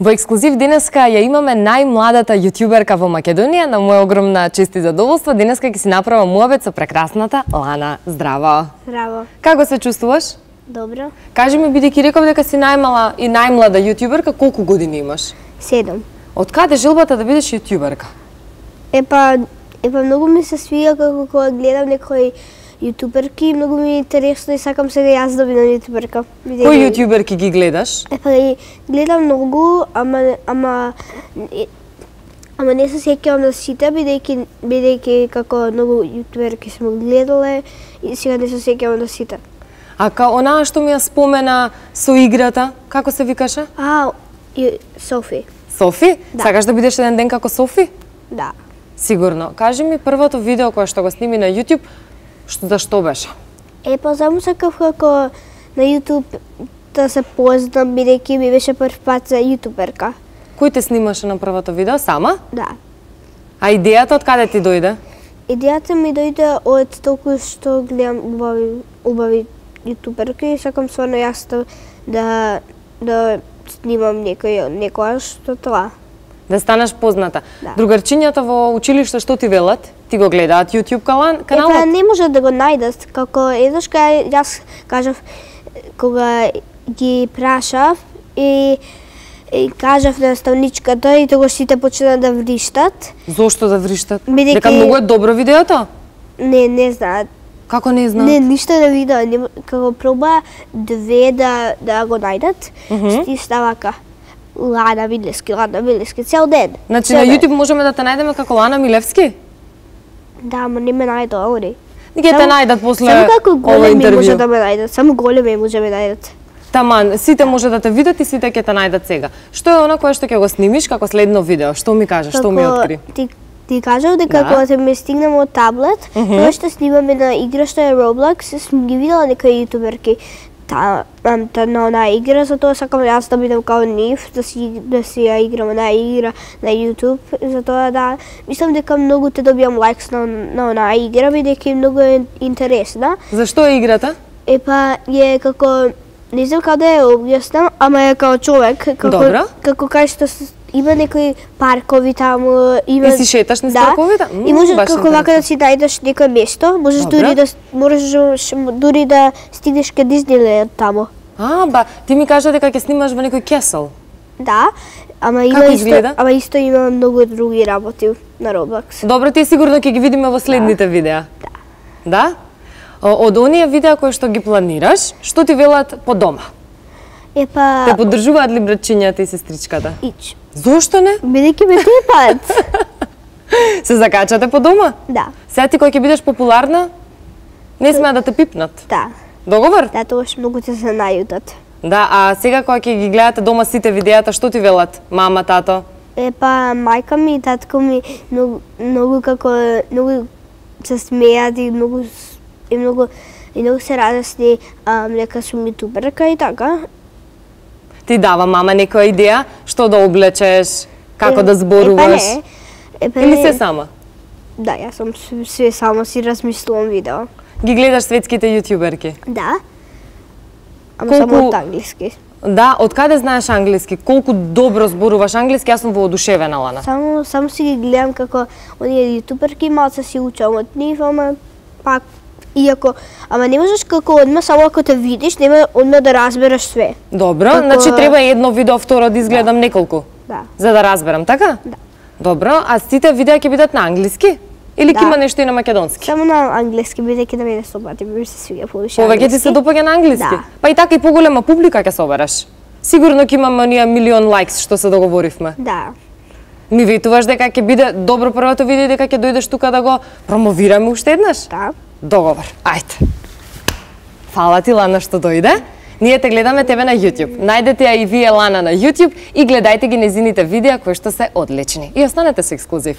Во ексклузив денеска ја имаме најмладата јутјуберка во Македонија. На моја огромна чест и задоволство денеска ќе си направам муабет со прекрасната Лана. Здраво! Здраво. Како се чувствуваш? Добро. Кажи ми, бидејќи реков дека си најмала и најмлада јутјуберка, колку години имаш? 7. Од каде желбата да бидеш јутјуберка? Епа многу ми се свија како кога гледам некои јутуберки, многу ми е интересно и сакам сега јас да бидам јутуберка. Кои јутјуберки ги гледаш? Епа гледам многу, ама не се сеќавам на сите, бидејќи како многу јутуберки сме гледале и сега не се сеќавам на сите. А онаа што ми ја спомена со играта, како се викаше? Софи. Софи? Да. Сакаш да бидеш еден ден како Софи? Да. Сигурно. Кажи ми првото видео кое што го сними на YouTube, за што беше? Епа само сакав како на YouTube да се познам, бидејќи ми беше прв пат за јутуберка. Кој те снимаше на првото видео? Сама? Да. А идејата од каде ти дојде? Идејата ми дојде од толку што гледам убави јутуберки и сакам стварно јас да снимам некојаш што тоа. Да станеш позната. Да. Другарчињата во училиште што ти велат? Ти го гледаат YouTube каналот? Епа не може да го најдат, како еднаш кога јас кажав кога ги прашав и кажав на наставничката и тогаш сите почна да вриштат. Зошто да вриштат? Бидејќи Дека многу е добро видеото? Не знаат. Како не знаат? Не, ништо да видео, како проба две да го најдат, ти става ка Лана Милевски, цел ден. Значи на YouTube можеме да те најдеме како Лана Милевски? Да, ама не ме најдоа они. Ќе те најдат после само како ова големи интервју. може да ме најдат, само големи може да ме најдат. Таман, сите може да те видат и сите ќе те најдат сега. Што е она кое што ќе го снимиш како следно видео? Што ми кажеш, што ми откри? Ти кажав дека кога се ме стигнем од таблет, тоа што снимаме на игра што е Roblox, сум ги видела некои јутуберки на онаа игра, затоа сакам јас да бидам као нив, да си ја играм онаа игра на YouTube, затоа да мислам дека многу те добијам лайкс на онаа игра, бидејќи многу е интересна. Зашто е играта? Епа е како не знам како да ја објаснам, ама е као човек, како кај што има некои паркови таму, има И си шеташ низ парковите? И можеш како вака да си најдеш некое место, можеш дури да стигнеш кај Дизниленд таму. Ти ми кажа дека ќе снимаш во некој кесел. Да, ама исто има многу други работи на Roblox. Добро, ти сигурно ќе ги видиме во следните видеа. Да? Од оние видеа кои што ги планираш, што ти велат по дома? Епа те поддржуваат ли братчињата и сестричката? Ич. Зошто не? Бидејќи ме тепат. Се закачате по дома? Да. Сега ти кој ќе бидеш популарна, не смеа да те пипнат. Да. Договор? Да, тогаш многу те се најутат. Да, а сега кога ќе ги гледате дома сите видеата, што ти велат? Мама, тато? Епа мајка ми и татко ми многу се смеат и многу се радосни дека сум јутуберка и така. Ти дава мама некоја идеја што да облечеш, како да зборуваш? Или се сама? Да, јас сум се сама си размислувам видео. Ги гледаш светските јутјуберки? Да. Ама само од англиски. Да, од каде знаеш англиски? Колку добро зборуваш англиски? Јас сум воодушевена, Лана. Само си ги гледам како оние јутуберки, малце си учам од нив, ама пак ама не можеш како одма, само ако те видиш, нема одма да разбереш све. Добро, значи треба едно видео, второ да изгледам неколку. Да. За да разберам, така? Да. Добро, а сите видеа ќе бидат на англиски? Или ќе има нешто и на македонски? Само на англиски, бидејќи да мене собати, ми се свиѓа повеќе англиски. Повеќе ти се допаѓа на англиски? Да. Па и така и поголема публика ќе собераш. Сигурно ќе имаме оние милион лайкс што се договоривме. Да. Ми ветуваш дека ќе биде добро првото видео и дека ќе дојдеш тука да го промовираме уште еднаш? Да. Договор. Ајде. Фала ти, Лана, што дојде. Ние те гледаме тебе на YouTube. Најдете ја и вие Лана на YouTube и гледајте ги незините видеа кои што се одлични. И останете со ексклузив.